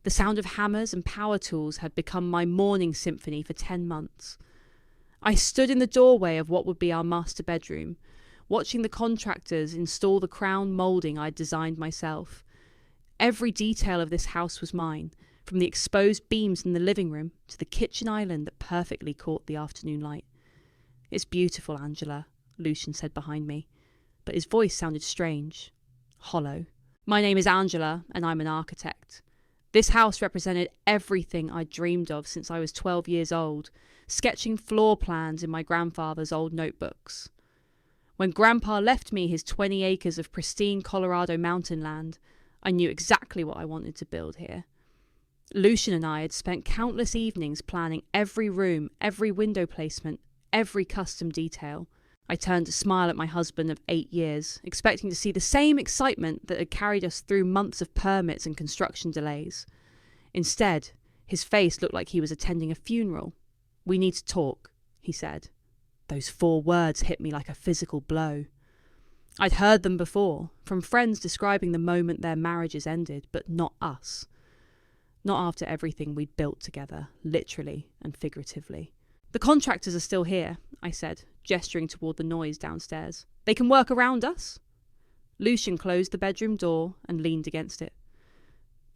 The sound of hammers and power tools had become my morning symphony for 10 months. I stood in the doorway of what would be our master bedroom, watching the contractors install the crown moulding I'd designed myself. Every detail of this house was mine, from the exposed beams in the living room to the kitchen island that perfectly caught the afternoon light. "It's beautiful, Angela," Lucian said behind me, but his voice sounded strange, hollow. "My name is Angela, and I'm an architect. This house represented everything I'd dreamed of since I was 12 years old, sketching floor plans in my grandfather's old notebooks. When Grandpa left me his 20 acres of pristine Colorado mountain land, I knew exactly what I wanted to build here. Lucian and I had spent countless evenings planning every room, every window placement, every custom detail. I turned to smile at my husband of 8 years, expecting to see the same excitement that had carried us through months of permits and construction delays. Instead, his face looked like he was attending a funeral. "We need to talk," he said. Those 4 words hit me like a physical blow. I'd heard them before, from friends describing the moment their marriages ended, but not us. Not after everything we'd built together, literally and figuratively. "The contractors are still here," I said, gesturing toward the noise downstairs. "They can work around us." Lucian closed the bedroom door and leaned against it.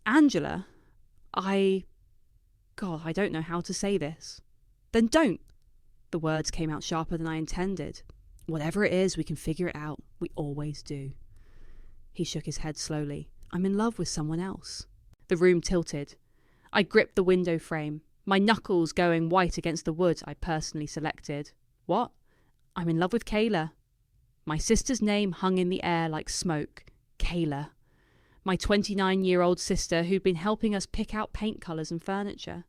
"Angela, I don't know how to say this." "Then don't." The words came out sharper than I intended. "Whatever it is, we can figure it out. We always do." He shook his head slowly. "I'm in love with someone else." The room tilted. I gripped the window frame, my knuckles going white against the wood I personally selected. "What?" "I'm in love with Kayla." My sister's name hung in the air like smoke. Kayla. My 29-year-old sister who'd been helping us pick out paint colours and furniture.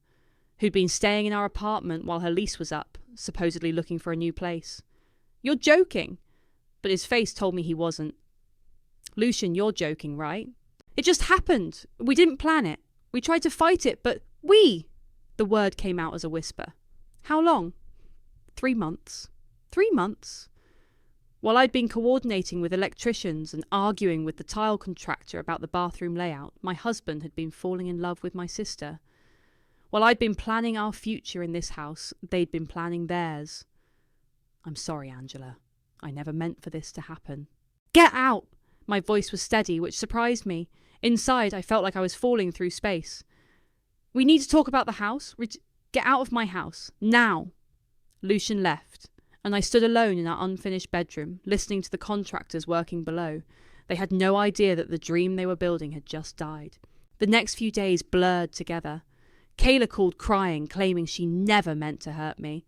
Who'd been staying in our apartment while her lease was up, supposedly looking for a new place. "You're joking." But his face told me he wasn't. "Lucian, you're joking, right? It just happened. We didn't plan it. We tried to fight it, but The word came out as a whisper. "How long?" 3 months. 3 months? While I'd been coordinating with electricians and arguing with the tile contractor about the bathroom layout, my husband had been falling in love with my sister. While I'd been planning our future in this house, they'd been planning theirs. "I'm sorry, Angela. I never meant for this to happen." "Get out!" My voice was steady, which surprised me. Inside, I felt like I was falling through space. "We need to talk about the house. Get out of my house. Now!" Lucian left, and I stood alone in our unfinished bedroom, listening to the contractors working below. They had no idea that the dream they were building had just died. The next few days blurred together. Kayla called crying, claiming she never meant to hurt me.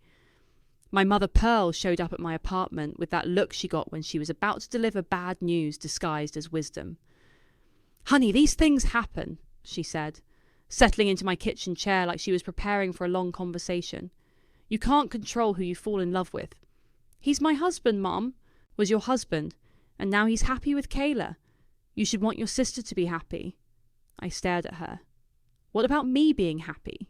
My mother Pearl showed up at my apartment with that look she got when she was about to deliver bad news disguised as wisdom. "Honey, these things happen," she said, settling into my kitchen chair like she was preparing for a long conversation. "You can't control who you fall in love with." "He's my husband, Mom." "Was your husband, and now he's happy with Kayla. You should want your sister to be happy." I stared at her. "What about me being happy?"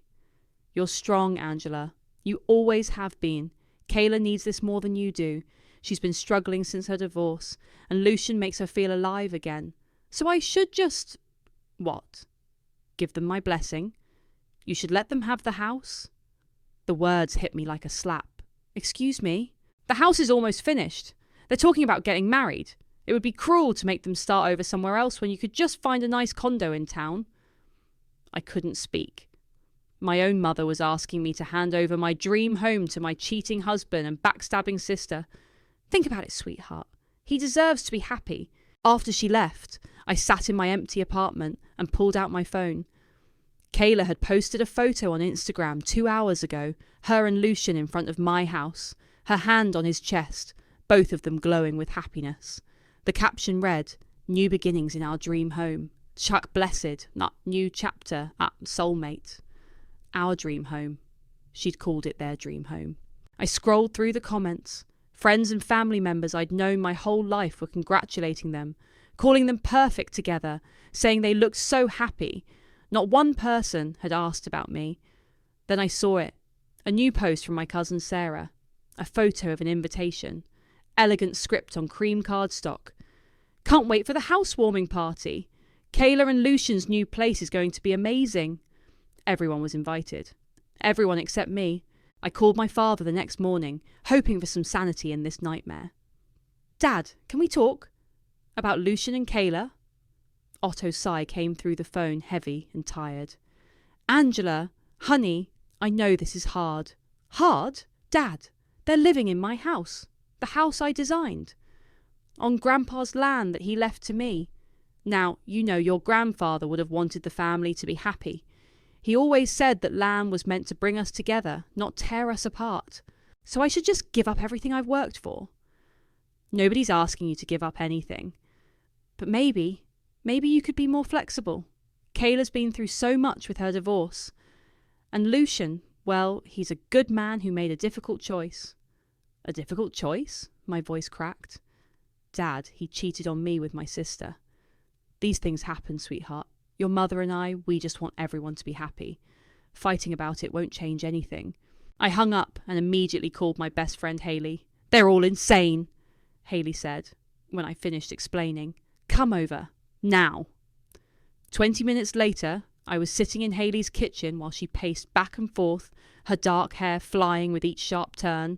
"You're strong, Angela. You always have been. Kayla needs this more than you do. She's been struggling since her divorce, and Lucian makes her feel alive again. So I should just..." "What?" "Give them my blessing. You should let them have the house." The words hit me like a slap. "Excuse me? The house is almost finished. They're talking about getting married. It would be cruel to make them start over somewhere else when you could just find a nice condo in town." I couldn't speak. My own mother was asking me to hand over my dream home to my cheating husband and backstabbing sister. Think about it, sweetheart. He deserves to be happy. After she left, I sat in my empty apartment and pulled out my phone. Kayla had posted a photo on Instagram 2 hours ago, her and Lucian in front of my house, her hand on his chest, both of them glowing with happiness. The caption read, "New beginnings in our dream home. Chuck blessed, not new chapter at soulmate." Our dream home. She'd called it their dream home. I scrolled through the comments. Friends and family members I'd known my whole life were congratulating them, calling them perfect together, saying they looked so happy. Not one person had asked about me. Then I saw it. A new post from my cousin Sarah. A photo of an invitation. Elegant script on cream cardstock. "Can't wait for the housewarming party. Kayla and Lucian's new place is going to be amazing. Everyone was invited. Everyone except me. I called my father the next morning, hoping for some sanity in this nightmare. Dad, can we talk? About Lucian and Kayla? Otto's sigh came through the phone, heavy and tired. Angela, honey, I know this is hard. Hard? Dad, they're living in my house. The house I designed. On Grandpa's land that he left to me. Now, you know your grandfather would have wanted the family to be happy. He always said that land was meant to bring us together, not tear us apart. So I should just give up everything I've worked for. Nobody's asking you to give up anything. But maybe you could be more flexible. Kayla's been through so much with her divorce. And Lucian, well, he's a good man who made a difficult choice. A difficult choice? My voice cracked. Dad, he cheated on me with my sister. These things happen, sweetheart. Your mother and I, we just want everyone to be happy. Fighting about it won't change anything. I hung up and immediately called my best friend Hayley. They're all insane, Hayley said, when I finished explaining. Come over, now. 20 minutes later, I was sitting in Hayley's kitchen while she paced back and forth, her dark hair flying with each sharp turn.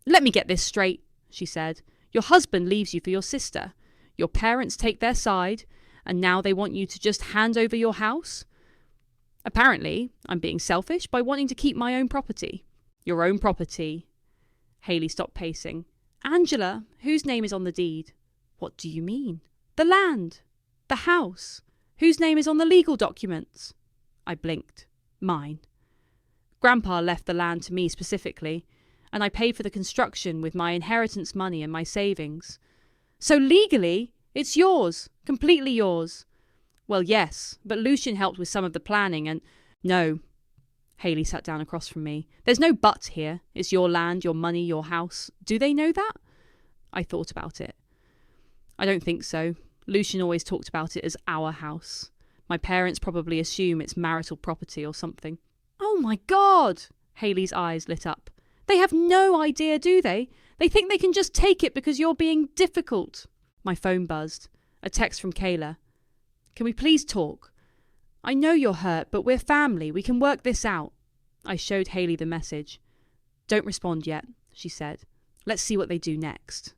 Let me get this straight, she said. Your husband leaves you for your sister. Your parents take their side, and now they want you to just hand over your house? Apparently, I'm being selfish by wanting to keep my own property. Your own property. Hayley stopped pacing. Angela, whose name is on the deed? What do you mean? The land. The house. Whose name is on the legal documents? I blinked. Mine. Grandpa left the land to me specifically, and I paid for the construction with my inheritance money and my savings. So legally, it's yours. Completely yours. Well, yes, but Lucian helped with some of the planning and... No. Hayley sat down across from me. There's no buts here. It's your land, your money, your house. Do they know that? I thought about it. I don't think so. Lucian always talked about it as our house. My parents probably assume it's marital property or something. Oh my God! Hayley's eyes lit up. They have no idea, do they? They think they can just take it because you're being difficult. My phone buzzed. A text from Kayla. Can we please talk? I know you're hurt, but we're family. We can work this out. I showed Hayley the message. Don't respond yet, she said. Let's see what they do next.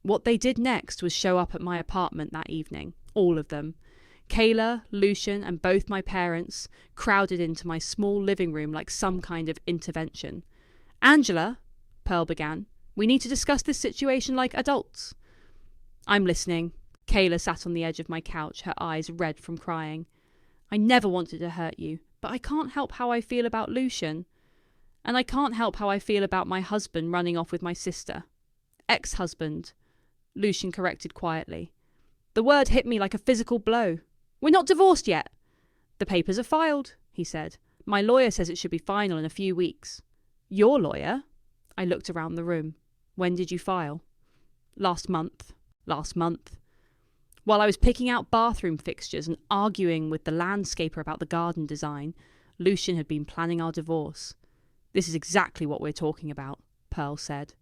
What they did next was show up at my apartment that evening. All of them. Kayla, Lucian, and both my parents crowded into my small living room like some kind of intervention. Angela, Pearl began, we need to discuss this situation like adults. I'm listening. Kayla sat on the edge of my couch, her eyes red from crying. I never wanted to hurt you, but I can't help how I feel about Lucian. And I can't help how I feel about my husband running off with my sister. Ex-husband, Lucian corrected quietly. The word hit me like a physical blow. We're not divorced yet. The papers are filed, he said. My lawyer says it should be final in a few weeks. Your lawyer? I looked around the room. When did you file? Last month. While I was picking out bathroom fixtures and arguing with the landscaper about the garden design, Lucian had been planning our divorce. This is exactly what we're talking about, Pearl said.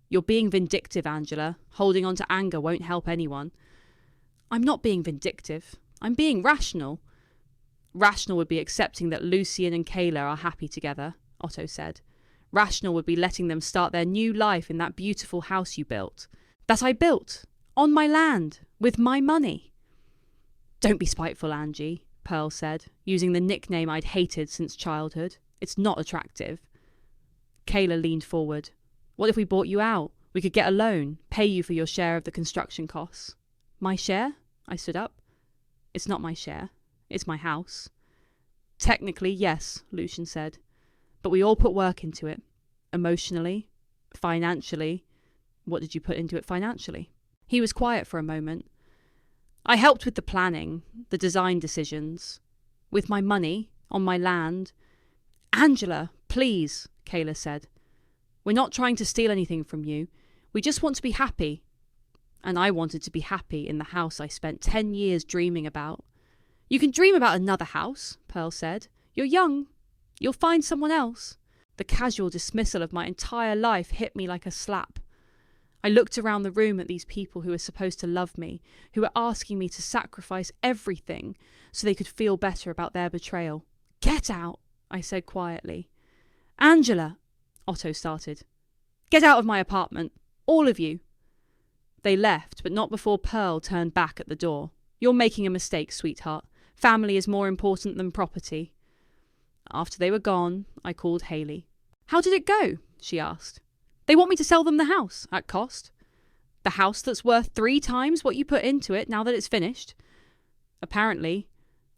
You're being vindictive, Angela. Holding on to anger won't help anyone. I'm not being vindictive. I'm being rational. Rational would be accepting that Lucian and Kayla are happy together, Otto said. Rational would be letting them start their new life in that beautiful house you built. That I built. On my land. With my money. Don't be spiteful, Angie, Pearl said, using the nickname I'd hated since childhood. It's not attractive. Kayla leaned forward. What if we bought you out? We could get a loan, pay you for your share of the construction costs. My share? I stood up. It's not my share. It's my house. Technically, yes, Lucian said. But we all put work into it. Emotionally. Financially. What did you put into it financially? He was quiet for a moment. I helped with the planning, the design decisions. With my money, on my land. Angela, please, Kayla said. We're not trying to steal anything from you. We just want to be happy. And I wanted to be happy in the house I spent 10 years dreaming about. You can dream about another house, Pearl said. You're young. You'll find someone else. The casual dismissal of my entire life hit me like a slap. I looked around the room at these people who were supposed to love me, who were asking me to sacrifice everything so they could feel better about their betrayal. "Get out," I said quietly. "Angela," Otto started. "Get out of my apartment. All of you." They left, but not before Pearl turned back at the door. "You're making a mistake, sweetheart. Family is more important than property." After they were gone, I called Hayley. "How did it go?" she asked. "They want me to sell them the house, at cost. The house that's worth 3 times what you put into it now that it's finished. Apparently,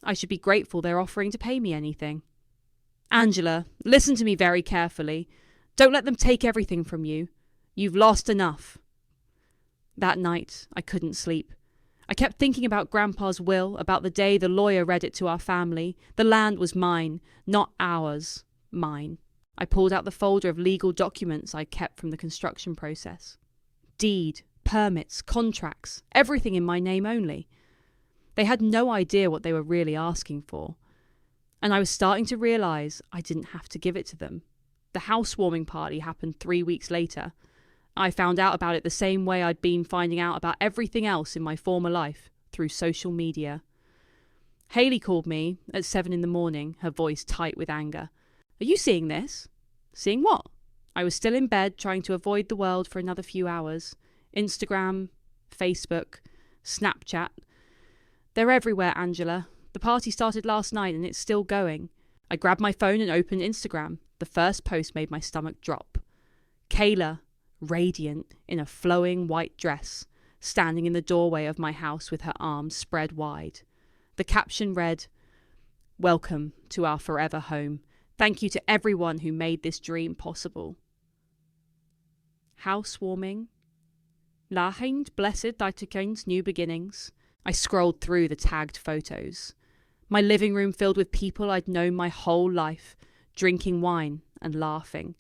I should be grateful they're offering to pay me anything." "Angela, listen to me very carefully. Don't let them take everything from you. You've lost enough." That night, I couldn't sleep. I kept thinking about Grandpa's will, about the day the lawyer read it to our family. The land was mine, not ours, mine. I pulled out the folder of legal documents I'd kept from the construction process. Deed, permits, contracts, everything in my name only. They had no idea what they were really asking for. And I was starting to realise I didn't have to give it to them. The housewarming party happened 3 weeks later. I found out about it the same way I'd been finding out about everything else in my former life, through social media. Hayley called me at 7 a.m, her voice tight with anger. "Are you seeing this?" "Seeing what?" I was still in bed, trying to avoid the world for another few hours. Instagram, Facebook, Snapchat. They're everywhere, Angela. The party started last night and it's still going. I grabbed my phone and opened Instagram. The first post made my stomach drop. Kayla, radiant, in a flowing white dress, standing in the doorway of my house with her arms spread wide. The caption read, "Welcome to our forever home. Thank you to everyone who made this dream possible." Housewarming. Lahind blessed Daitikain's new beginnings. I scrolled through the tagged photos. My living room filled with people I'd known my whole life, drinking wine and laughing.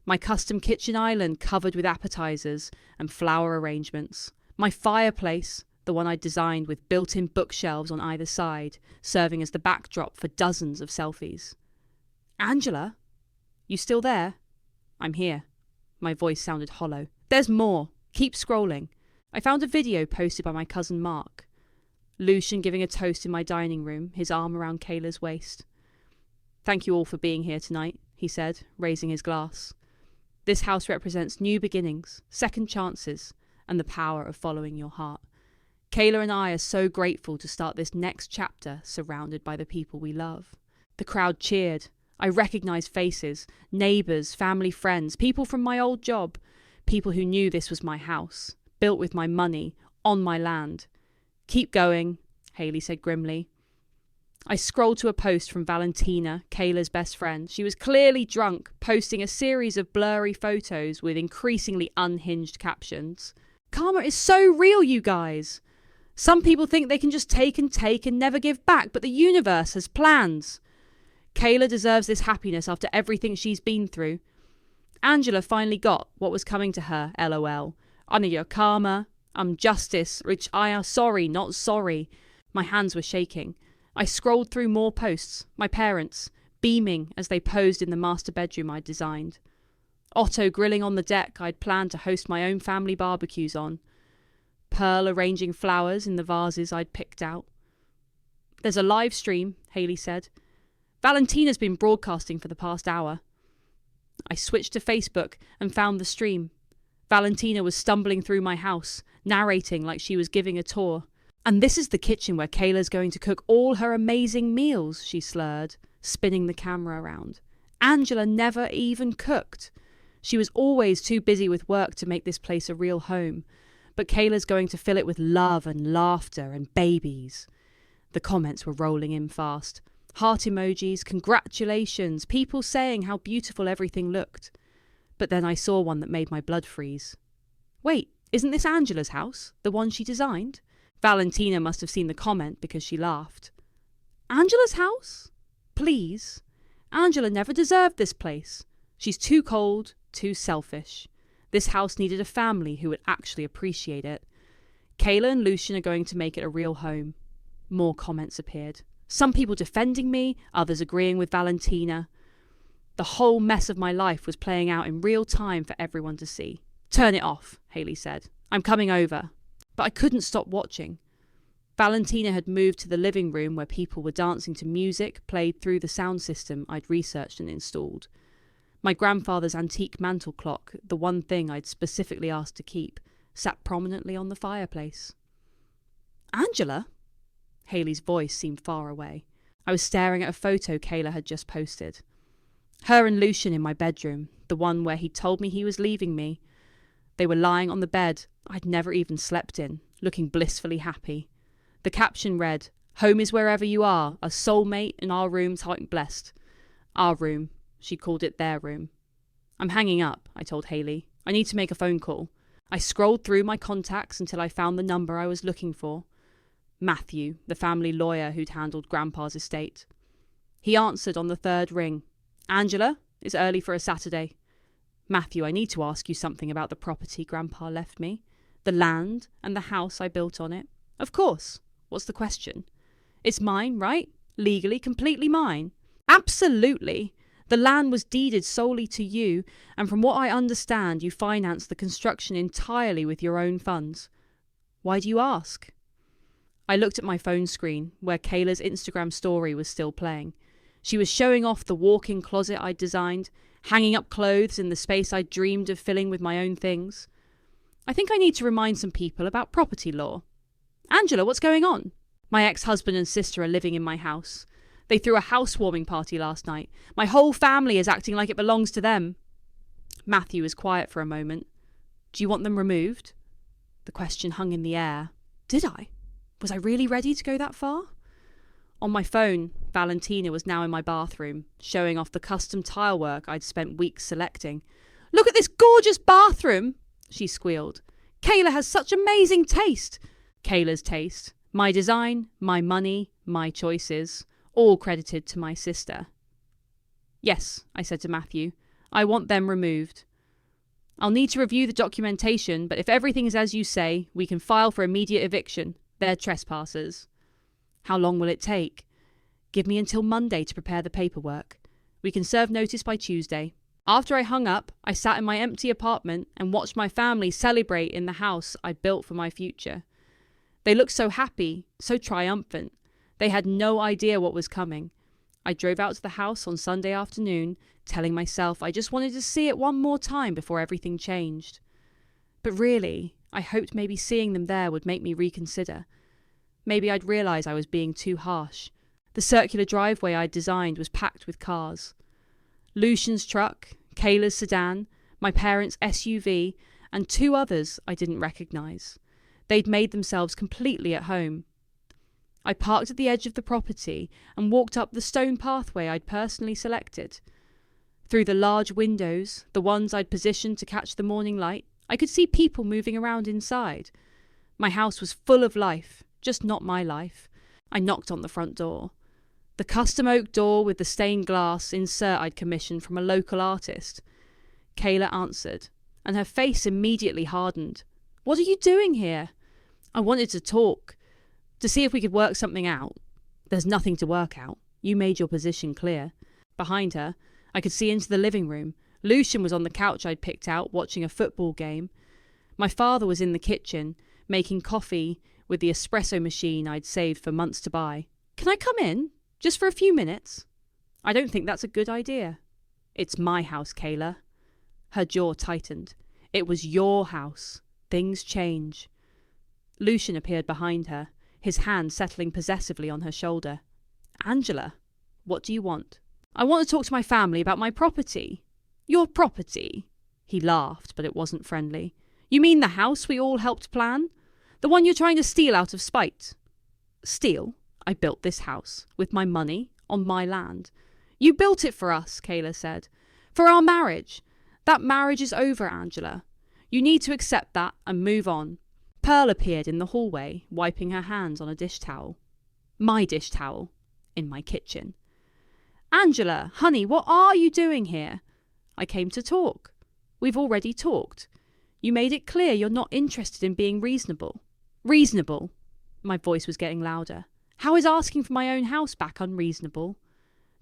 My custom kitchen island covered with appetizers and flower arrangements. My fireplace, the one I'd designed with built-in bookshelves on either side, serving as the backdrop for dozens of selfies. "Angela? You still there?" "I'm here." My voice sounded hollow. "There's more. Keep scrolling." I found a video posted by my cousin Mark. Lucian giving a toast in my dining room, his arm around Kayla's waist. "Thank you all for being here tonight," he said, raising his glass. "This house represents new beginnings, second chances, and the power of following your heart. Kayla and I are so grateful to start this next chapter surrounded by the people we love." The crowd cheered. I recognised faces, neighbours, family friends, people from my old job, people who knew this was my house, built with my money, on my land. "Keep going," Hayley said grimly. I scrolled to a post from Valentina, Kayla's best friend. She was clearly drunk, posting a series of blurry photos with increasingly unhinged captions. "Karma is so real, you guys. Some people think they can just take and never give back, but the universe has plans. Kayla deserves this happiness after everything she's been through. Angela finally got what was coming to her, LOL. Honor your karma. Justice, which I are sorry, not sorry." My hands were shaking. I scrolled through more posts. My parents, beaming as they posed in the master bedroom I'd designed. Otto grilling on the deck I'd planned to host my own family barbecues on. Pearl arranging flowers in the vases I'd picked out. "There's a live stream," Hayley said. "Valentina's been broadcasting for the past hour." I switched to Facebook and found the stream. Valentina was stumbling through my house, narrating like she was giving a tour. "And this is the kitchen where Kayla's going to cook all her amazing meals," she slurred, spinning the camera around. "Angela never even cooked. She was always too busy with work to make this place a real home. But Kayla's going to fill it with love and laughter and babies." The comments were rolling in fast. Heart emojis, congratulations, people saying how beautiful everything looked. But then I saw one that made my blood freeze. "Wait, isn't this Angela's house? The one she designed?" Valentina must have seen the comment because she laughed. "Angela's house? Please. Angela never deserved this place. She's too cold, too selfish. This house needed a family who would actually appreciate it. Kayla and Lucian are going to make it a real home." More comments appeared. Some people defending me, others agreeing with Valentina. The whole mess of my life was playing out in real time for everyone to see. Turn it off, Haley said. I'm coming over. But I couldn't stop watching. Valentina had moved to the living room where people were dancing to music played through the sound system I'd researched and installed. My grandfather's antique mantel clock, the one thing I'd specifically asked to keep, sat prominently on the fireplace. Angela? Haley's voice seemed far away. I was staring at a photo Kayla had just posted. Her and Lucian in my bedroom, the one where he'd told me he was leaving me. They were lying on the bed I'd never even slept in, looking blissfully happy. The caption read, "Home is wherever you are, a soulmate in our room's heart blessed." Our room. She called it their room. I'm hanging up, I told Haley. I need to make a phone call. I scrolled through my contacts until I found the number I was looking for. Matthew, the family lawyer who'd handled Grandpa's estate. He answered on the third ring. "Angela, it's early for a Saturday." "Matthew, I need to ask you something about the property Grandpa left me. The land and the house I built on it." "Of course. What's the question?" "It's mine, right? Legally, completely mine." "Absolutely. The land was deeded solely to you, and from what I understand, you financed the construction entirely with your own funds. Why do you ask?" I looked at my phone screen, where Kayla's Instagram story was still playing. She was showing off the walk-in closet I'd designed, hanging up clothes in the space I'd dreamed of filling with my own things. I think I need to remind some people about property law. "Angela, what's going on?" "My ex-husband and sister are living in my house. They threw a housewarming party last night. My whole family is acting like it belongs to them." Matthew was quiet for a moment. "Do you want them removed?" The question hung in the air. Did I? Was I really ready to go that far? On my phone, Valentina was now in my bathroom, showing off the custom tile work I'd spent weeks selecting. "Look at this gorgeous bathroom!" she squealed. "Kayla has such amazing taste." Kayla's taste. My design, my money, my choices. All credited to my sister. "Yes," I said to Matthew. "I want them removed. I'll need to review the documentation, but if everything is as you say, we can file for immediate eviction. They're trespassers." "How long will it take?" "Give me until Monday to prepare the paperwork. We can serve notice by Tuesday." After I hung up, I sat in my empty apartment and watched my family celebrate in the house I'd built for my future. They looked so happy, so triumphant. They had no idea what was coming. I drove out to the house on Sunday afternoon, telling myself I just wanted to see it one more time before everything changed. But really, I hoped maybe seeing them there would make me reconsider. Maybe I'd realise I was being too harsh. The circular driveway I'd designed was packed with cars. Lucian's truck, Kayla's sedan, my parents' SUV, and two others I didn't recognise. They'd made themselves completely at home. I parked at the edge of the property and walked up the stone pathway I'd personally selected. Through the large windows, the ones I'd positioned to catch the morning light, I could see people moving around inside. My house was full of life, just not my life. I knocked on the front door. The custom oak door with the stained glass insert I'd commissioned from a local artist. Kayla answered, and her face immediately hardened. "What are you doing here?" "I wanted to talk. To see if we could work something out." "There's nothing to work out. You made your position clear." Behind her, I could see into the living room. Lucian was on the couch I'd picked out, watching a football game. My father was in the kitchen, making coffee with the espresso machine I'd saved for months to buy. "Can I come in? Just for a few minutes?" "I don't think that's a good idea." "It's my house, Kayla." Her jaw tightened. "It was your house. Things change." Lucian appeared behind her, his hand settling possessively on her shoulder. "Angela, what do you want?" "I want to talk to my family about my property." "Your property?" He laughed, but it wasn't friendly. "You mean the house we all helped plan? The one you're trying to steal out of spite?" "Steal? I built this house, with my money, on my land." "You built it for us," Kayla said. "For our marriage. That marriage is over, Angela. You need to accept that and move on." Pearl appeared in the hallway, wiping her hands on a dish towel. My dish towel. In my kitchen. "Angela, honey, what are you doing here?" "I came to talk." "We've already talked. You made it clear you're not interested in being reasonable." "Reasonable?" My voice was getting louder. "How is asking for my own house back unreasonable?"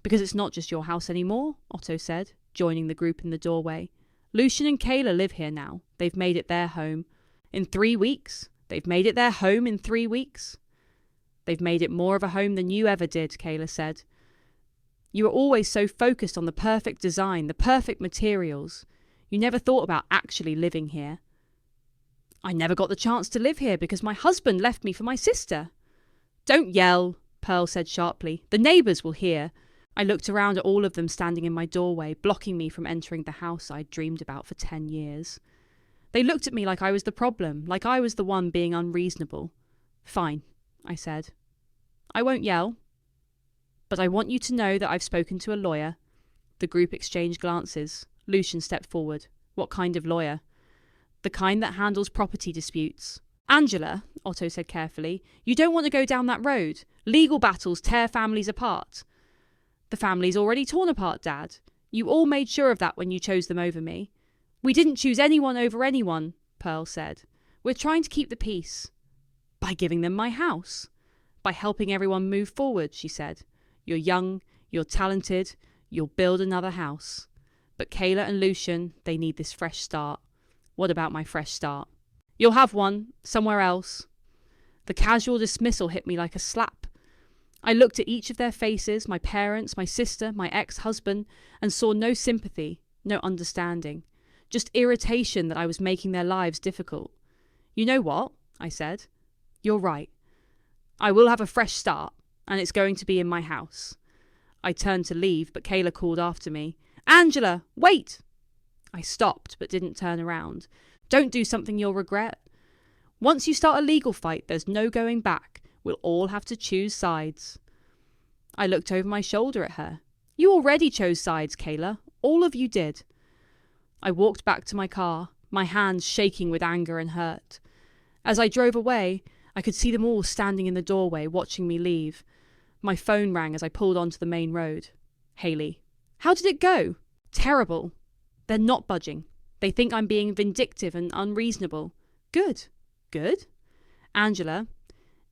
"Because it's not just your house anymore," Otto said, joining the group in the doorway. Lucian and Kayla live here now. They've made it their home. In 3 weeks. They've made it their home in 3 weeks. They've made it more of a home than you ever did, Kayla said. You were always so focused on the perfect design, the perfect materials. You never thought about actually living here. I never got the chance to live here because my husband left me for my sister. Don't yell, Pearl said sharply. The neighbours will hear. I looked around at all of them standing in my doorway, blocking me from entering the house I'd dreamed about for 10 years. They looked at me like I was the problem, like I was the one being unreasonable. Fine, I said. I won't yell. But I want you to know that I've spoken to a lawyer. The group exchanged glances. Lucian stepped forward. What kind of lawyer? The kind that handles property disputes. Angela, Otto said carefully, you don't want to go down that road. Legal battles tear families apart. The family's already torn apart, Dad. You all made sure of that when you chose them over me. We didn't choose anyone over anyone, Pearl said. We're trying to keep the peace. By giving them my house. By helping everyone move forward, she said. You're young, you're talented, you'll build another house. But Kayla and Lucian, they need this fresh start. What about my fresh start? You'll have one, somewhere else. The casual dismissal hit me like a slap. I looked at each of their faces, my parents, my sister, my ex-husband, and saw no sympathy, no understanding. Just irritation that I was making their lives difficult. You know what? I said. You're right. I will have a fresh start, and it's going to be in my house. I turned to leave, but Kayla called after me. Angela, wait! I stopped, but didn't turn around. Don't do something you'll regret. Once you start a legal fight, there's no going back. We'll all have to choose sides. I looked over my shoulder at her. You already chose sides, Kayla. All of you did. I walked back to my car, my hands shaking with anger and hurt. As I drove away, I could see them all standing in the doorway, watching me leave. My phone rang as I pulled onto the main road. Hayley. How did it go? Terrible. They're not budging. They think I'm being vindictive and unreasonable. Good. Good. Angela,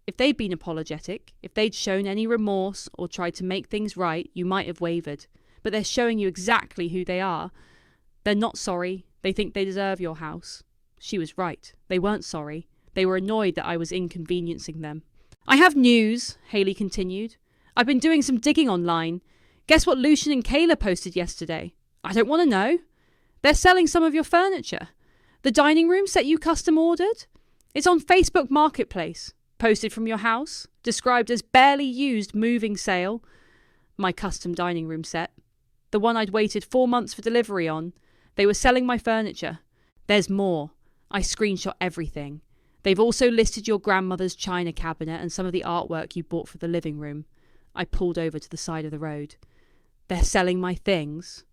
if they'd been apologetic, if they'd shown any remorse or tried to make things right, you might have wavered. But they're showing you exactly who they are. They're not sorry. They think they deserve your house. She was right. They weren't sorry. They were annoyed that I was inconveniencing them. I have news, Hayley continued. I've been doing some digging online. Guess what Lucian and Kayla posted yesterday? I don't want to know. They're selling some of your furniture. The dining room set you custom ordered? It's on Facebook Marketplace. Posted from your house. Described as barely used moving sale. My custom dining room set. The one I'd waited 4 months for delivery on. They were selling my furniture. There's more. I screenshot everything. They've also listed your grandmother's china cabinet and some of the artwork you bought for the living room. I pulled over to the side of the road. They're selling my things.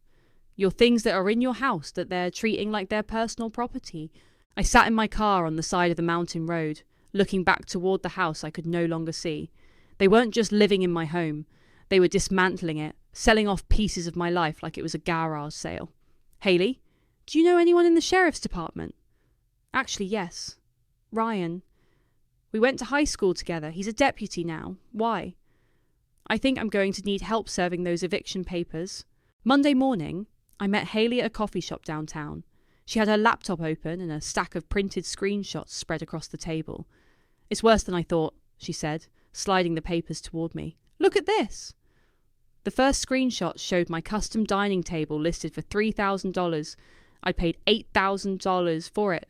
Your things that are in your house that they're treating like their personal property. I sat in my car on the side of the mountain road, looking back toward the house I could no longer see. They weren't just living in my home. They were dismantling it, selling off pieces of my life like it was a garage sale. Hayley, do you know anyone in the sheriff's department? Actually, yes. Ryan. We went to high school together. He's a deputy now. Why? I think I'm going to need help serving those eviction papers. Monday morning, I met Hayley at a coffee shop downtown. She had her laptop open and a stack of printed screenshots spread across the table. It's worse than I thought, she said, sliding the papers toward me. Look at this. The first screenshot showed my custom dining table listed for $3,000. I paid $8,000 for it.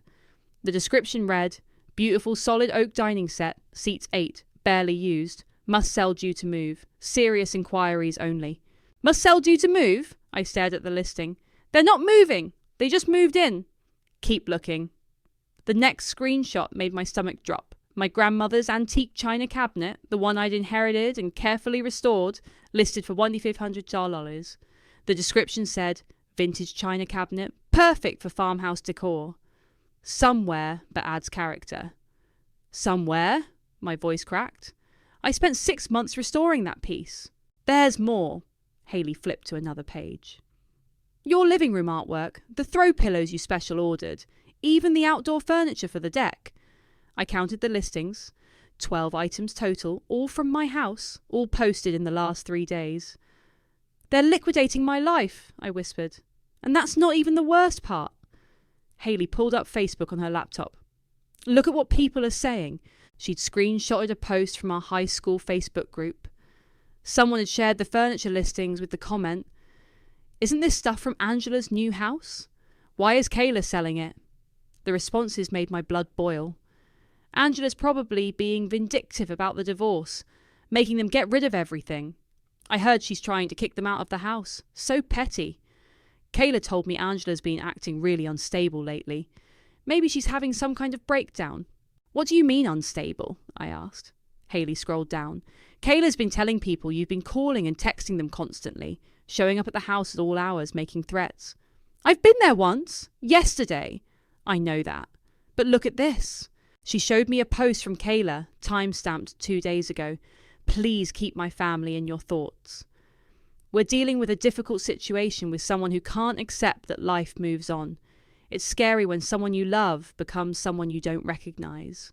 The description read, beautiful solid oak dining set, seats 8, barely used, must sell due to move, serious inquiries only. Must sell due to move? I stared at the listing. They're not moving. They just moved in. Keep looking. The next screenshot made my stomach drop. My grandmother's antique china cabinet, the one I'd inherited and carefully restored, listed for $2,500. The description said, vintage china cabinet, perfect for farmhouse decor. Somewhere, but adds character. Somewhere? My voice cracked. I spent 6 months restoring that piece. There's more. Hayley flipped to another page. Your living room artwork, the throw pillows you special ordered, even the outdoor furniture for the deck. I counted the listings. 12 items total, all from my house, all posted in the last 3 days. They're liquidating my life, I whispered. And that's not even the worst part. Hayley pulled up Facebook on her laptop. Look at what people are saying. She'd screenshotted a post from our high school Facebook group. Someone had shared the furniture listings with the comment, "Isn't this stuff from Angela's new house? Why is Kayla selling it?" The responses made my blood boil. Angela's probably being vindictive about the divorce, making them get rid of everything. I heard she's trying to kick them out of the house. So petty. Kayla told me Angela's been acting really unstable lately. Maybe she's having some kind of breakdown. What do you mean unstable? I asked. Hayley scrolled down. Kayla's been telling people you've been calling and texting them constantly, showing up at the house at all hours, making threats. I've been there once. Yesterday. I know that. But look at this. She showed me a post from Kayla, time-stamped 2 days ago. Please keep my family in your thoughts. We're dealing with a difficult situation with someone who can't accept that life moves on. It's scary when someone you love becomes someone you don't recognise.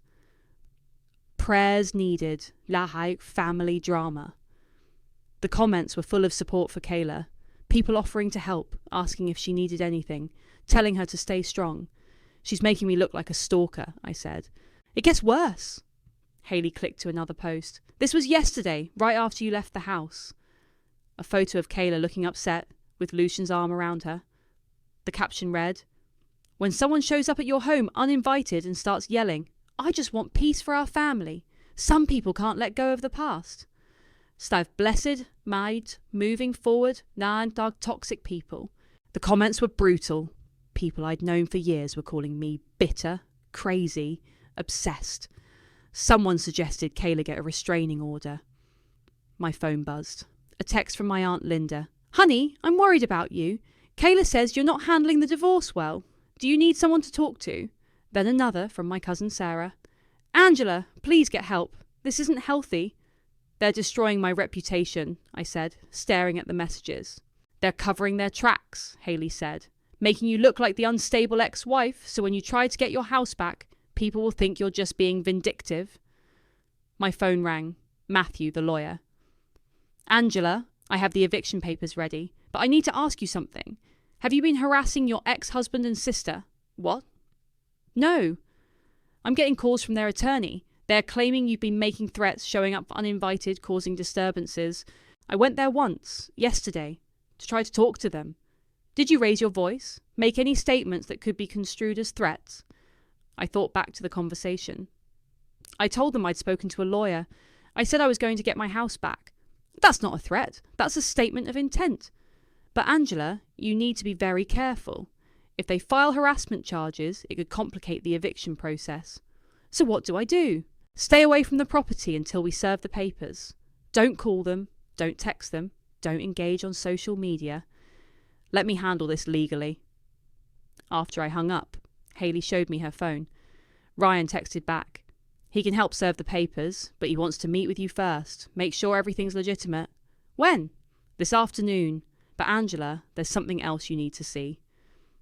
Prayers needed. Lahai family drama. The comments were full of support for Kayla. People offering to help, asking if she needed anything, telling her to stay strong. She's making me look like a stalker, I said. It gets worse. Hayley clicked to another post. This was yesterday, right after you left the house. A photo of Kayla looking upset, with Lucian's arm around her. The caption read, "When someone shows up at your home uninvited and starts yelling, 'I just want peace for our family. Some people can't let go of the past.' Stav blessed, made, moving forward, and dog toxic people." The comments were brutal. People I'd known for years were calling me bitter, crazy, obsessed. Someone suggested Kayla get a restraining order. My phone buzzed. A text from my Aunt Linda. "Honey, I'm worried about you. Kayla says you're not handling the divorce well. Do you need someone to talk to?" Then another from my cousin Sarah. "Angela, please get help. This isn't healthy." "They're destroying my reputation," I said, staring at the messages. "They're covering their tracks," Hayley said, "making you look like the unstable ex-wife, so when you try to get your house back, people will think you're just being vindictive." My phone rang. Matthew, the lawyer. "Angela, I have the eviction papers ready, but I need to ask you something. Have you been harassing your ex-husband and sister?" "What?" "No. I'm getting calls from their attorney. They're claiming you've been making threats, showing up uninvited, causing disturbances. I went there once, yesterday, to try to talk to them. Did you raise your voice? Make any statements that could be construed as threats?" I thought back to the conversation. I told them I'd spoken to a lawyer. I said I was going to get my house back. "That's not a threat. That's a statement of intent." "But Angela, you need to be very careful. If they file harassment charges, it could complicate the eviction process." "So what do I do?" "Stay away from the property until we serve the papers. Don't call them. Don't text them. Don't engage on social media. Let me handle this legally." After I hung up, Hayley showed me her phone. Ryan texted back. "He can help serve the papers, but he wants to meet with you first. Make sure everything's legitimate." "When?" "This afternoon. But Angela, there's something else you need to see."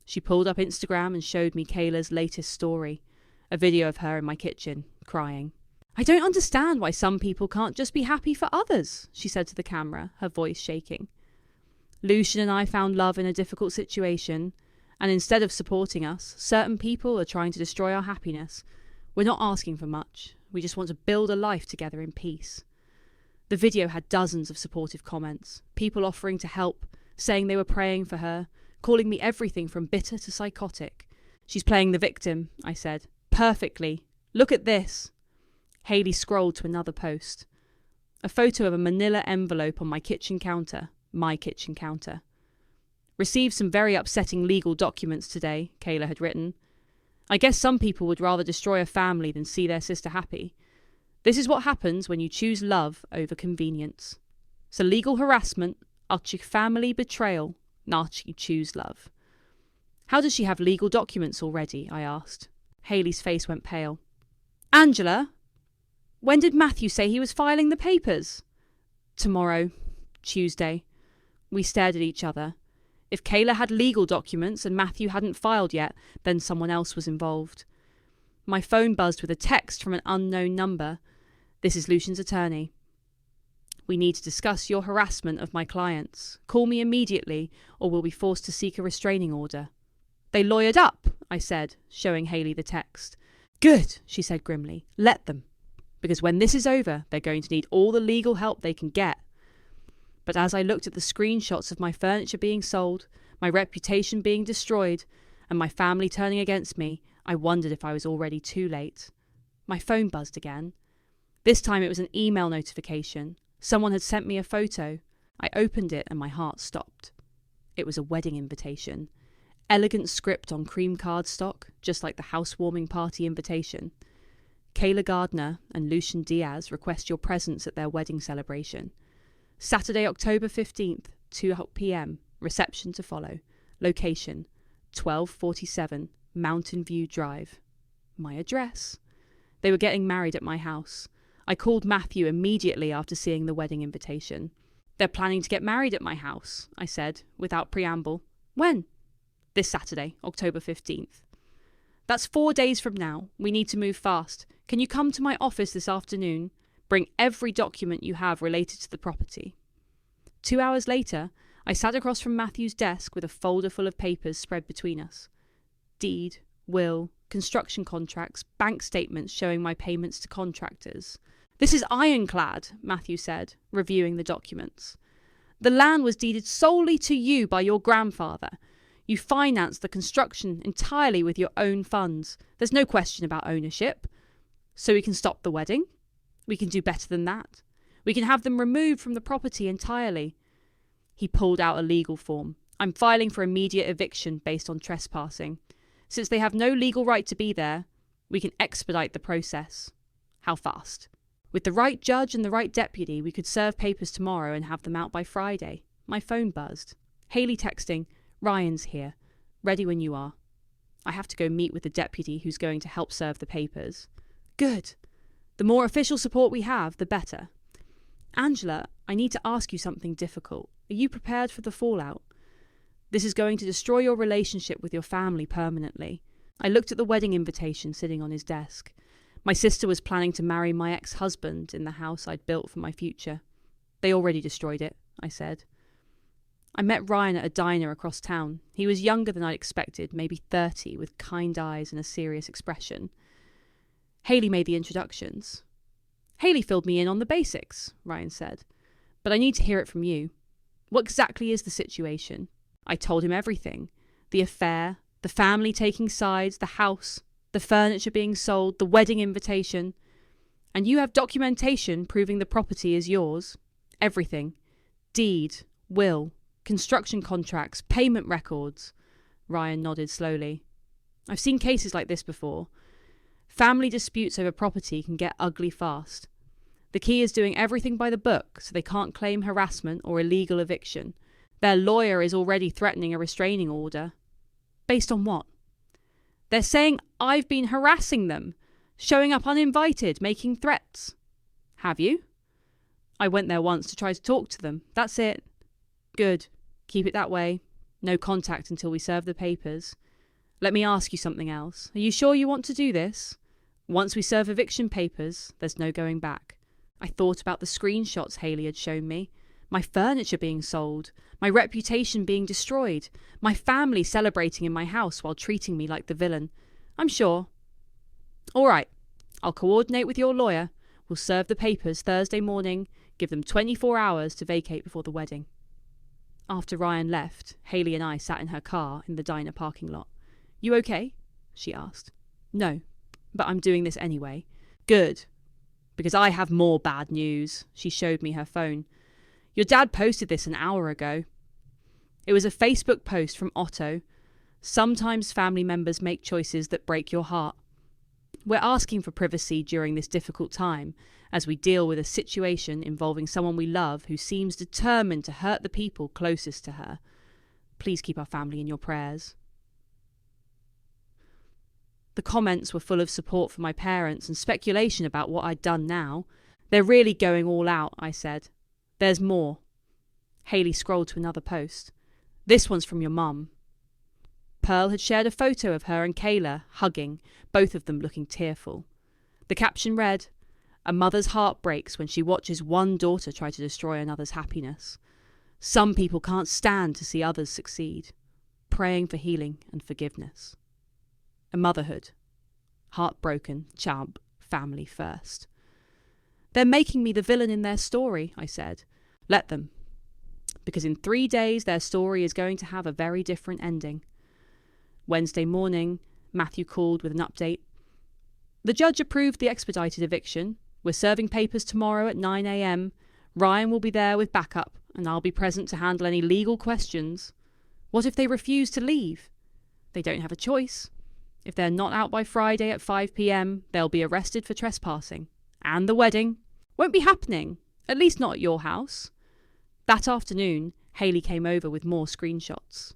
She pulled up Instagram and showed me Kayla's latest story. A video of her in my kitchen, crying. "I don't understand why some people can't just be happy for others," she said to the camera, her voice shaking. "Lucian and I found love in a difficult situation, and instead of supporting us, certain people are trying to destroy our happiness. We're not asking for much. We just want to build a life together in peace." The video had dozens of supportive comments, people offering to help, saying they were praying for her, calling me everything from bitter to psychotic. "She's playing the victim," I said. "Perfectly. Look at this." Hayley scrolled to another post. A photo of a manila envelope on my kitchen counter. My kitchen counter. "Received some very upsetting legal documents today," Kayla had written. "I guess some people would rather destroy a family than see their sister happy. This is what happens when you choose love over convenience. So legal harassment, archi family betrayal, narchi choose love." "How does she have legal documents already?" I asked. Hayley's face went pale. "Angela, when did Matthew say he was filing the papers?" "Tomorrow. Tuesday." We stared at each other. If Kayla had legal documents and Matthew hadn't filed yet, then someone else was involved. My phone buzzed with a text from an unknown number. "This is Lucian's attorney." We need to discuss your harassment of my clients. Call me immediately, or we'll be forced to seek a restraining order. They lawyered up, I said, showing Hayley the text. Good, she said grimly. Let them. Because when this is over, they're going to need all the legal help they can get. But as I looked at the screenshots of my furniture being sold, my reputation being destroyed, and my family turning against me, I wondered if I was already too late. My phone buzzed again. This time it was an email notification. Someone had sent me a photo. I opened it and my heart stopped. It was a wedding invitation. Elegant script on cream cardstock, just like the housewarming party invitation. Kayla Gardner and Lucian Diaz request your presence at their wedding celebration. Saturday, October 15th, 2 p.m, reception to follow. Location, 1247 Mountain View Drive. My address. They were getting married at my house. I called Matthew immediately after seeing the wedding invitation. They're planning to get married at my house, I said, without preamble. When? This Saturday, October 15th. That's 4 days from now. We need to move fast. Can you come to my office this afternoon? Bring every document you have related to the property. 2 hours later, I sat across from Matthew's desk with a folder full of papers spread between us. Deed, will, construction contracts, bank statements showing my payments to contractors. This is ironclad, Matthew said, reviewing the documents. The land was deeded solely to you by your grandfather. You financed the construction entirely with your own funds. There's no question about ownership. So we can stop the wedding. We can do better than that. We can have them removed from the property entirely. He pulled out a legal form. I'm filing for immediate eviction based on trespassing. Since they have no legal right to be there, we can expedite the process. How fast? With the right judge and the right deputy, we could serve papers tomorrow and have them out by Friday. My phone buzzed. Hayley texting, Ryan's here. Ready when you are. I have to go meet with the deputy who's going to help serve the papers. Good. The more official support we have, the better. Angela, I need to ask you something difficult. Are you prepared for the fallout? This is going to destroy your relationship with your family permanently. I looked at the wedding invitation sitting on his desk. My sister was planning to marry my ex-husband in the house I'd built for my future. They already destroyed it, I said. I met Ryan at a diner across town. He was younger than I'd expected, maybe 30, with kind eyes and a serious expression. Hayley made the introductions. Hayley filled me in on the basics, Ryan said. But I need to hear it from you. What exactly is the situation? I told him everything. The affair, the family taking sides, the house, the furniture being sold, the wedding invitation. And you have documentation proving the property is yours. Everything. Deed, will, construction contracts, payment records. Ryan nodded slowly. I've seen cases like this before. Family disputes over property can get ugly fast. The key is doing everything by the book so they can't claim harassment or illegal eviction. Their lawyer is already threatening a restraining order. Based on what? They're saying I've been harassing them, showing up uninvited, making threats. Have you? I went there once to try to talk to them. That's it. Good. Keep it that way. No contact until we serve the papers. Let me ask you something else. Are you sure you want to do this? Once we serve eviction papers, there's no going back. I thought about the screenshots Hayley had shown me. My furniture being sold. My reputation being destroyed. My family celebrating in my house while treating me like the villain. I'm sure. All right. I'll coordinate with your lawyer. We'll serve the papers Thursday morning. Give them 24 hours to vacate before the wedding. After Ryan left, Hayley and I sat in her car in the diner parking lot. You okay? She asked. No, but I'm doing this anyway. Good. Because I have more bad news. She showed me her phone. Your dad posted this an hour ago. It was a Facebook post from Otto. Sometimes family members make choices that break your heart. We're asking for privacy during this difficult time as we deal with a situation involving someone we love who seems determined to hurt the people closest to her. Please keep our family in your prayers. The comments were full of support for my parents and speculation about what I'd done now. They're really going all out, I said. There's more. Hayley scrolled to another post. This one's from your mum. Pearl had shared a photo of her and Kayla hugging, both of them looking tearful. The caption read, A mother's heart breaks when she watches one daughter try to destroy another's happiness. Some people can't stand to see others succeed. Praying for healing and forgiveness. A motherhood. Heartbroken, chub, family first. They're making me the villain in their story, I said. Let them. Because in 3 days their story is going to have a very different ending. Wednesday morning, Matthew called with an update. The judge approved the expedited eviction. We're serving papers tomorrow at 9 a.m. Ryan will be there with backup, and I'll be present to handle any legal questions. What if they refuse to leave? They don't have a choice. If they're not out by Friday at 5 p.m, they'll be arrested for trespassing. And the wedding won't be happening, at least not at your house. That afternoon, Hayley came over with more screenshots.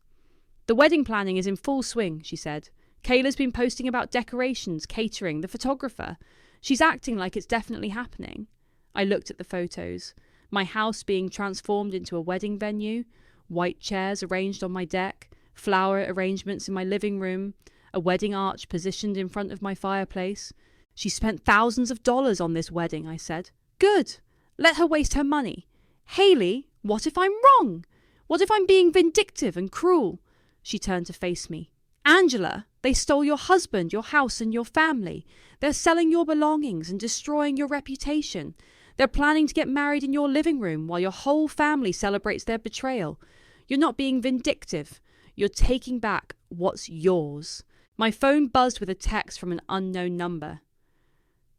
The wedding planning is in full swing, she said. Kayla's been posting about decorations, catering, the photographer. She's acting like it's definitely happening. I looked at the photos. My house being transformed into a wedding venue, white chairs arranged on my deck, flower arrangements in my living room, a wedding arch positioned in front of my fireplace. She spent thousands of dollars on this wedding, I said. Good. Let her waste her money. Hayley, what if I'm wrong? What if I'm being vindictive and cruel? She turned to face me. Angela, they stole your husband, your house and your family. They're selling your belongings and destroying your reputation. They're planning to get married in your living room while your whole family celebrates their betrayal. You're not being vindictive. You're taking back what's yours. My phone buzzed with a text from an unknown number.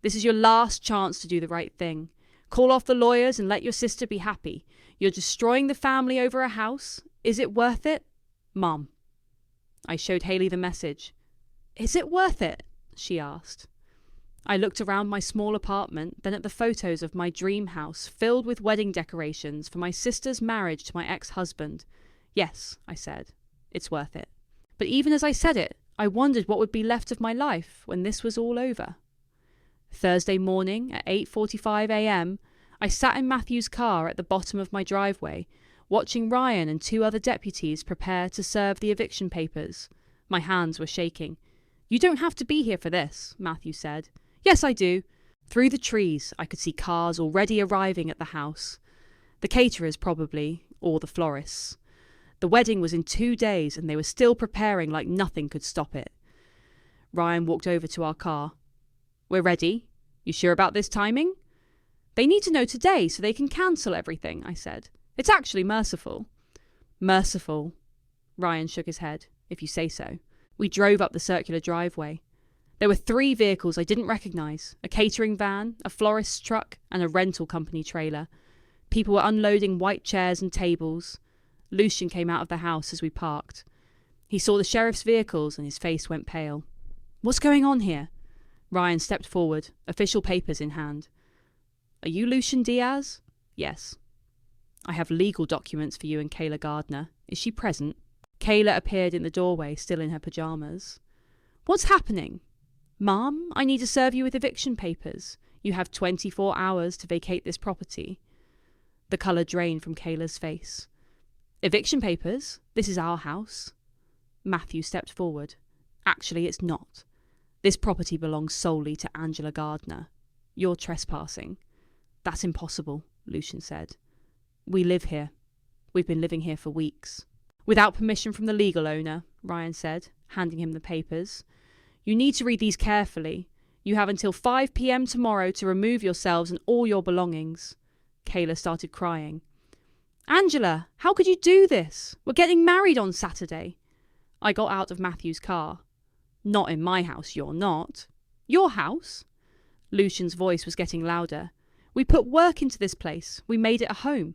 This is your last chance to do the right thing. Call off the lawyers and let your sister be happy. You're destroying the family over a house. Is it worth it? Mom. I showed Hayley the message. Is it worth it? She asked. I looked around my small apartment, then at the photos of my dream house filled with wedding decorations for my sister's marriage to my ex-husband. Yes, I said, it's worth it. But even as I said it, I wondered what would be left of my life when this was all over. Thursday morning at 8:45 a.m, I sat in Matthew's car at the bottom of my driveway, watching Ryan and 2 other deputies prepare to serve the eviction papers. My hands were shaking. You don't have to be here for this, Matthew said. Yes, I do. Through the trees, I could see cars already arriving at the house. The caterers probably, or the florists. The wedding was in 2 days and they were still preparing like nothing could stop it. Ryan walked over to our car. We're ready. You sure about this timing? They need to know today so they can cancel everything, I said. It's actually merciful. Merciful. Ryan shook his head, if you say so. We drove up the circular driveway. There were 3 vehicles I didn't recognise, a catering van, a florist's truck, and a rental company trailer. People were unloading white chairs and tables. Lucian came out of the house as we parked. He saw the sheriff's vehicles and his face went pale. What's going on here? Ryan stepped forward, official papers in hand. Are you Lucian Diaz? Yes. I have legal documents for you and Kayla Gardner. Is she present? Kayla appeared in the doorway, still in her pyjamas. What's happening? Mom, I need to serve you with eviction papers. You have 24 hours to vacate this property. The colour drained from Kayla's face. Eviction papers? This is our house. Matthew stepped forward. Actually, it's not. This property belongs solely to Angela Gardner. You're trespassing. That's impossible, Lucian said. We live here. We've been living here for weeks. Without permission from the legal owner, Ryan said, handing him the papers. You need to read these carefully. You have until 5 p.m. tomorrow to remove yourselves and all your belongings. Kayla started crying. Angela, how could you do this? We're getting married on Saturday. I got out of Matthew's car. Not in my house, you're not. Your house? Lucian's voice was getting louder. We put work into this place. We made it a home.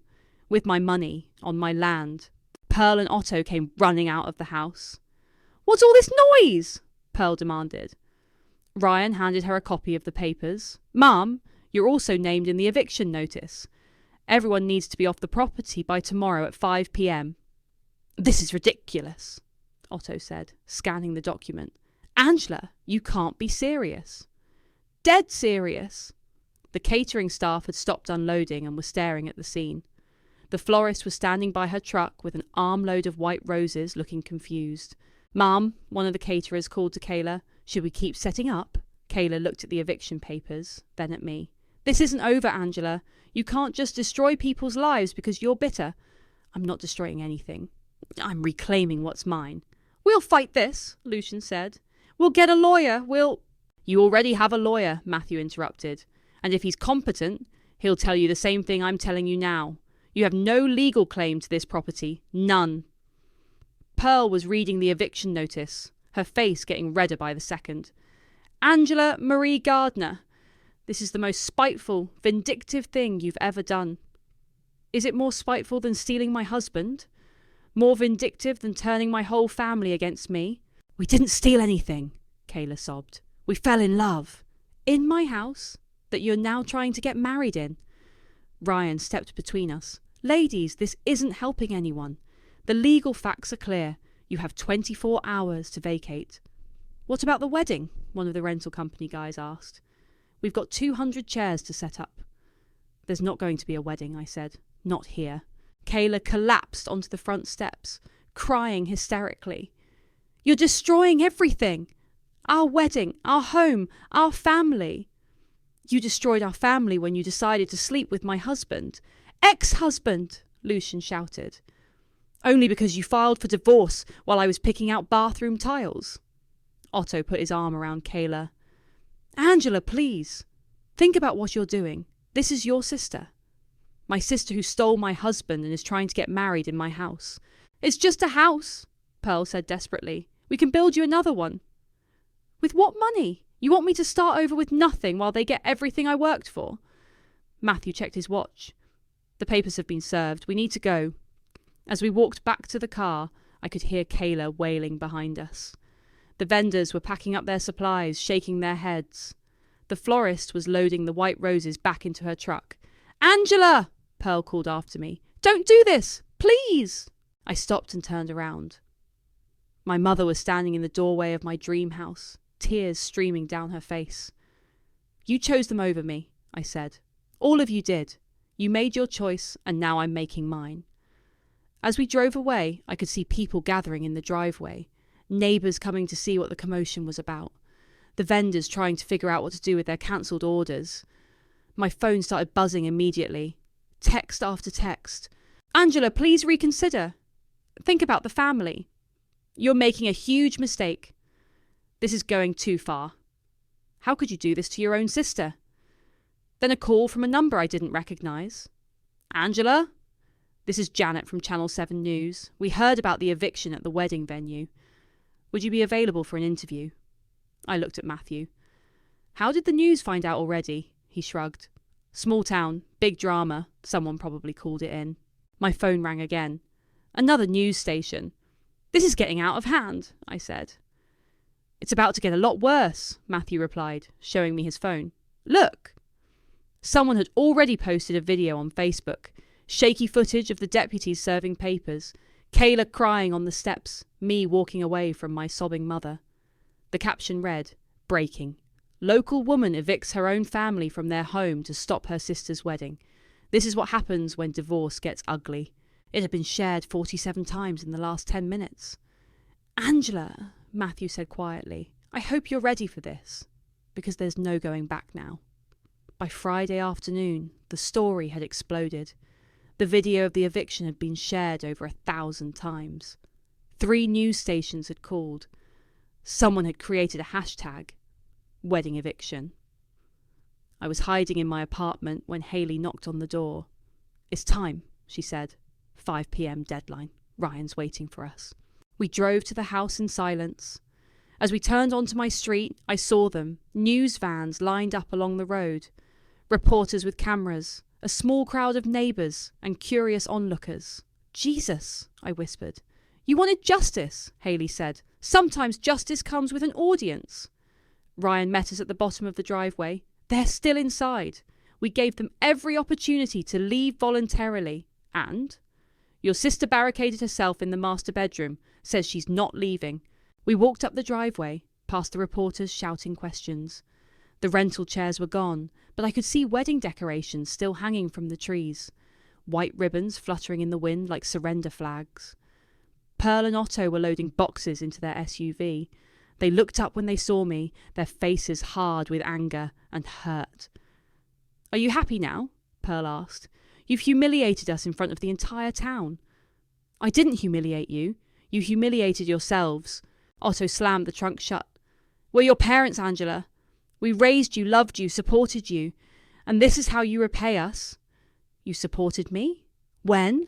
With my money, on my land. Pearl and Otto came running out of the house. What's all this noise? Pearl demanded. Ryan handed her a copy of the papers. Mum, you're also named in the eviction notice. Everyone needs to be off the property by tomorrow at 5 p.m. This is ridiculous, Otto said, scanning the document. Angela, you can't be serious. Dead serious. The catering staff had stopped unloading and were staring at the scene. The florist was standing by her truck with an armload of white roses, looking confused. Mum, one of the caterers called to Kayla. Should we keep setting up? Kayla looked at the eviction papers, then at me. This isn't over, Angela. You can't just destroy people's lives because you're bitter. I'm not destroying anything. I'm reclaiming what's mine. We'll fight this, Lucian said. We'll get a lawyer, You already have a lawyer, Matthew interrupted. And if he's competent, he'll tell you the same thing I'm telling you now. You have no legal claim to this property. None. Pearl was reading the eviction notice, her face getting redder by the second. Angela Marie Gardner, this is the most spiteful, vindictive thing you've ever done. Is it more spiteful than stealing my husband? More vindictive than turning my whole family against me? We didn't steal anything, Kayla sobbed. We fell in love. In my house, that you're now trying to get married in. Ryan stepped between us. Ladies, this isn't helping anyone. The legal facts are clear. You have 24 hours to vacate. What about the wedding? One of the rental company guys asked. We've got 200 chairs to set up. There's not going to be a wedding, I said. Not here. Kayla collapsed onto the front steps, crying hysterically. You're destroying everything. Our wedding, our home, our family. You destroyed our family when you decided to sleep with my husband. Ex-husband, Lucian shouted. Only because you filed for divorce while I was picking out bathroom tiles. Otto put his arm around Kayla. Angela, please. Think about what you're doing. This is your sister. My sister who stole my husband and is trying to get married in my house. It's just a house, Pearl said desperately. We can build you another one. With what money? You want me to start over with nothing while they get everything I worked for? Matthew checked his watch. The papers have been served. We need to go. As we walked back to the car, I could hear Kayla wailing behind us. The vendors were packing up their supplies, shaking their heads. The florist was loading the white roses back into her truck. Angela! Pearl called after me. Don't do this! Please! I stopped and turned around. My mother was standing in the doorway of my dream house, tears streaming down her face. You chose them over me, I said. All of you did. You made your choice, and now I'm making mine. As we drove away, I could see people gathering in the driveway, neighbours coming to see what the commotion was about, the vendors trying to figure out what to do with their cancelled orders. My phone started buzzing immediately. Text after text. Angela, please reconsider. Think about the family. You're making a huge mistake. This is going too far. How could you do this to your own sister? Then a call from a number I didn't recognise. Angela? This is Janet from Channel 7 News. We heard about the eviction at the wedding venue. Would you be available for an interview? I looked at Matthew. How did the news find out already? He shrugged. Small town, big drama. Someone probably called it in. My phone rang again. Another news station. This is getting out of hand, I said. It's about to get a lot worse, Matthew replied, showing me his phone. Look! Someone had already posted a video on Facebook. Shaky footage of the deputies serving papers. Kayla crying on the steps, me walking away from my sobbing mother. The caption read, Breaking. Local woman evicts her own family from their home to stop her sister's wedding. This is what happens when divorce gets ugly. It had been shared 47 times in the last 10 minutes. Angela, Matthew said quietly, I hope you're ready for this, because there's no going back now. By Friday afternoon, the story had exploded. The video of the eviction had been shared over 1,000 times. 3 news stations had called. Someone had created a hashtag, wedding eviction. I was hiding in my apartment when Hayley knocked on the door. It's time, she said. 5 p.m. deadline. Ryan's waiting for us. We drove to the house in silence. As we turned onto my street, I saw them, news vans lined up along the road, reporters with cameras, a small crowd of neighbours and curious onlookers. Jesus, I whispered. You wanted justice, Hayley said. Sometimes justice comes with an audience. Ryan met us at the bottom of the driveway. They're still inside. We gave them every opportunity to leave voluntarily. And your sister barricaded herself in the master bedroom, says she's not leaving. We walked up the driveway, past the reporters shouting questions. The rental chairs were gone, but I could see wedding decorations still hanging from the trees. White ribbons fluttering in the wind like surrender flags. Pearl and Otto were loading boxes into their SUV. They looked up when they saw me, their faces hard with anger and hurt. Are you happy now? Pearl asked. You've humiliated us in front of the entire town. I didn't humiliate you. You humiliated yourselves. Otto slammed the trunk shut. We're your parents, Angela. We raised you, loved you, supported you. And this is how you repay us. You supported me? When?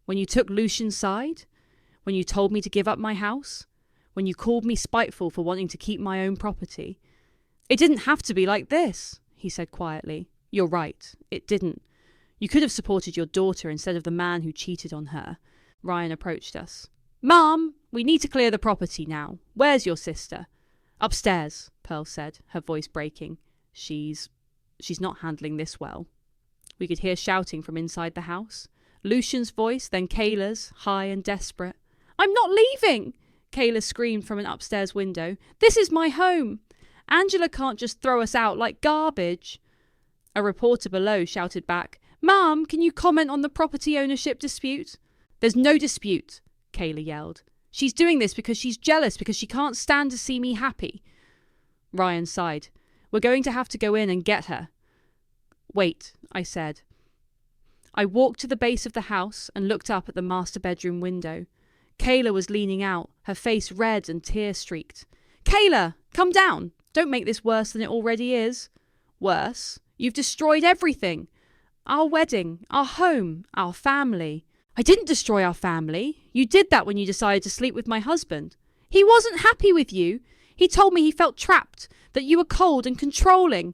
When you took Lucian's side? When you told me to give up my house? When you called me spiteful for wanting to keep my own property? It didn't have to be like this, he said quietly. You're right, it didn't. You could have supported your daughter instead of the man who cheated on her. Ryan approached us. Mum, we need to clear the property now. Where's your sister? Upstairs, Pearl said, her voice breaking. She's not handling this well. We could hear shouting from inside the house. Lucian's voice, then Kayla's, high and desperate. I'm not leaving, Kayla screamed from an upstairs window. This is my home. Angela can't just throw us out like garbage. A reporter below shouted back, Mum, can you comment on the property ownership dispute? There's no dispute, Kayla yelled. She's doing this because she's jealous, because she can't stand to see me happy. Ryan sighed. We're going to have to go in and get her. Wait, I said. I walked to the base of the house and looked up at the master bedroom window. Kayla was leaning out, her face red and tear-streaked. Kayla, come down. Don't make this worse than it already is. Worse? You've destroyed everything. Our wedding, our home, our family. I didn't destroy our family. You did that when you decided to sleep with my husband. He wasn't happy with you. He told me he felt trapped, that you were cold and controlling.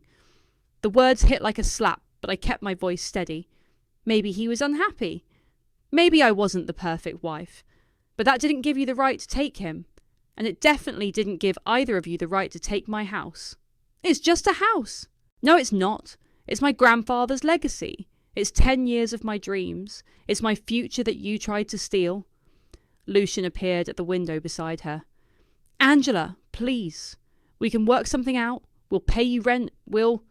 The words hit like a slap, but I kept my voice steady. Maybe he was unhappy. Maybe I wasn't the perfect wife. But that didn't give you the right to take him. And it definitely didn't give either of you the right to take my house. It's just a house. No, it's not. It's my grandfather's legacy. It's 10 years of my dreams. It's my future that you tried to steal. Lucian appeared at the window beside her. Angela, please. We can work something out. We'll pay you rent. We'll...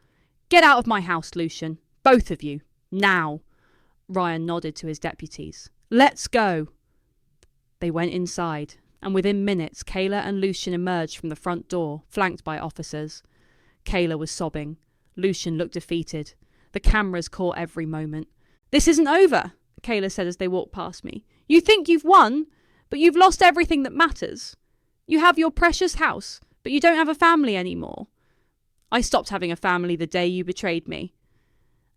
Get out of my house, Lucian. Both of you. Now. Ryan nodded to his deputies. Let's go. They went inside, and within minutes Kayla and Lucian emerged from the front door, flanked by officers. Kayla was sobbing. Lucian looked defeated. The cameras caught every moment. This isn't over, Kayla said as they walked past me. You think you've won, but you've lost everything that matters. You have your precious house, but you don't have a family anymore. I stopped having a family the day you betrayed me.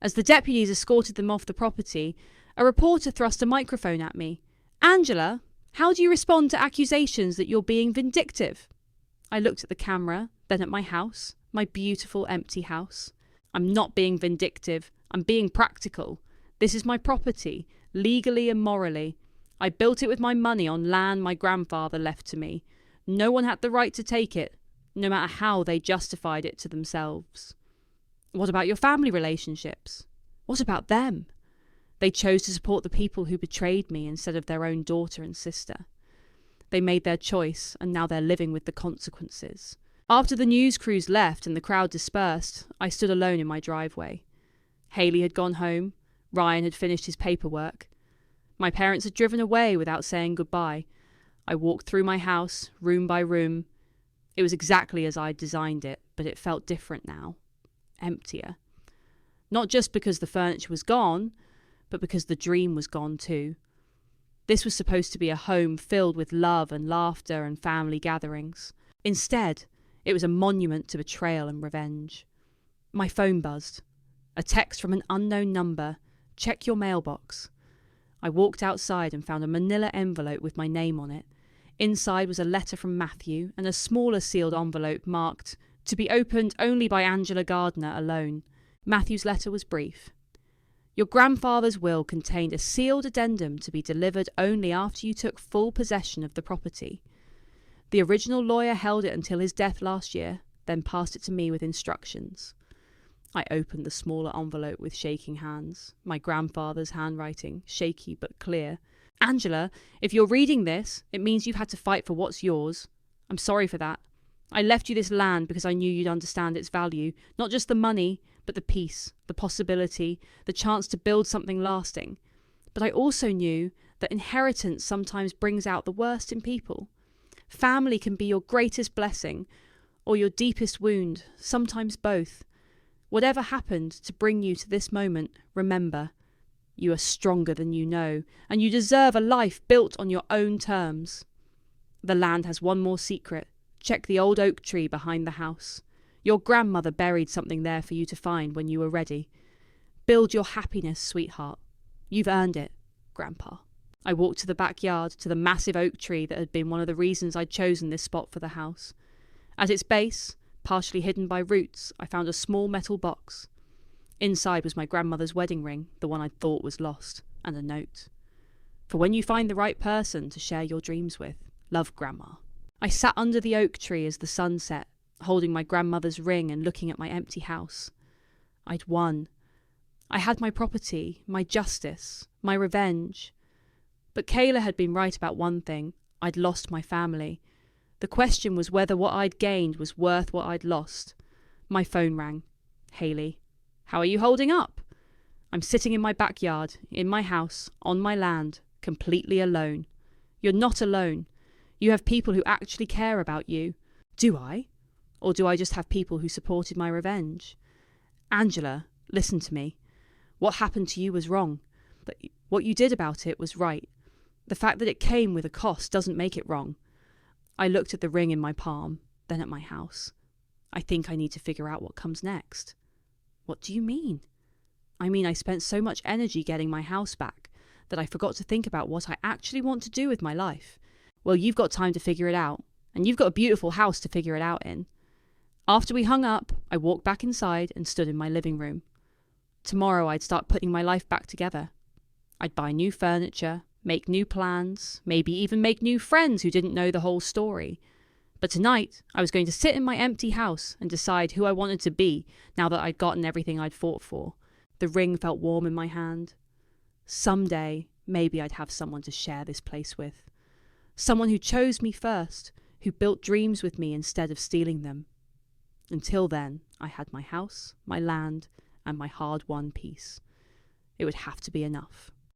As the deputies escorted them off the property, a reporter thrust a microphone at me. Angela, how do you respond to accusations that you're being vindictive? I looked at the camera, then at my house, my beautiful empty house. I'm not being vindictive. I'm being practical. This is my property, legally and morally. I built it with my money on land my grandfather left to me. No one had the right to take it, no matter how they justified it to themselves. What about your family relationships? What about them? They chose to support the people who betrayed me instead of their own daughter and sister. They made their choice, and now they're living with the consequences. After the news crews left and the crowd dispersed, I stood alone in my driveway. Haley had gone home. Ryan had finished his paperwork. My parents had driven away without saying goodbye. I walked through my house, room by room. It was exactly as I'd designed it, but it felt different now. Emptier. Not just because the furniture was gone, but because the dream was gone too. This was supposed to be a home filled with love and laughter and family gatherings. Instead, it was a monument to betrayal and revenge. My phone buzzed. A text from an unknown number. Check your mailbox. I walked outside and found a manila envelope with my name on it. Inside was a letter from Matthew and a smaller sealed envelope marked, to be opened only by Angela Gardner alone. Matthew's letter was brief. Your grandfather's will contained a sealed addendum to be delivered only after you took full possession of the property. The original lawyer held it until his death last year, then passed it to me with instructions. I opened the smaller envelope with shaking hands, my grandfather's handwriting, shaky but clear. Angela, if you're reading this, it means you've had to fight for what's yours. I'm sorry for that. I left you this land because I knew you'd understand its value, not just the money, but the peace, the possibility, the chance to build something lasting. But I also knew that inheritance sometimes brings out the worst in people. Family can be your greatest blessing, or your deepest wound, sometimes both. Whatever happened to bring you to this moment, remember, you are stronger than you know, and you deserve a life built on your own terms. The land has one more secret. Check the old oak tree behind the house. Your grandmother buried something there for you to find when you were ready. Build your happiness, sweetheart. You've earned it, Grandpa. I walked to the backyard, to the massive oak tree that had been one of the reasons I'd chosen this spot for the house. At its base, partially hidden by roots, I found a small metal box. Inside was my grandmother's wedding ring, the one I'd thought was lost, and a note. For when you find the right person to share your dreams with, love, Grandma. I sat under the oak tree as the sun set, holding my grandmother's ring and looking at my empty house. I'd won. I had my property, my justice, my revenge. But Kayla had been right about one thing. I'd lost my family. The question was whether what I'd gained was worth what I'd lost. My phone rang. Hayley. How are you holding up? I'm sitting in my backyard, in my house, on my land, completely alone. You're not alone. You have people who actually care about you. Do I? Or do I just have people who supported my revenge? Angela, listen to me. What happened to you was wrong, but what you did about it was right. The fact that it came with a cost doesn't make it wrong. I looked at the ring in my palm, then at my house. I think I need to figure out what comes next. What do you mean? I mean, I spent so much energy getting my house back that I forgot to think about what I actually want to do with my life. Well, you've got time to figure it out, and you've got a beautiful house to figure it out in. After we hung up, I walked back inside and stood in my living room. Tomorrow I'd start putting my life back together. I'd buy new furniture, make new plans, maybe even make new friends who didn't know the whole story. But tonight, I was going to sit in my empty house and decide who I wanted to be now that I'd gotten everything I'd fought for. The ring felt warm in my hand. Someday, maybe I'd have someone to share this place with. Someone who chose me first, who built dreams with me instead of stealing them. Until then, I had my house, my land, and my hard-won peace. It would have to be enough.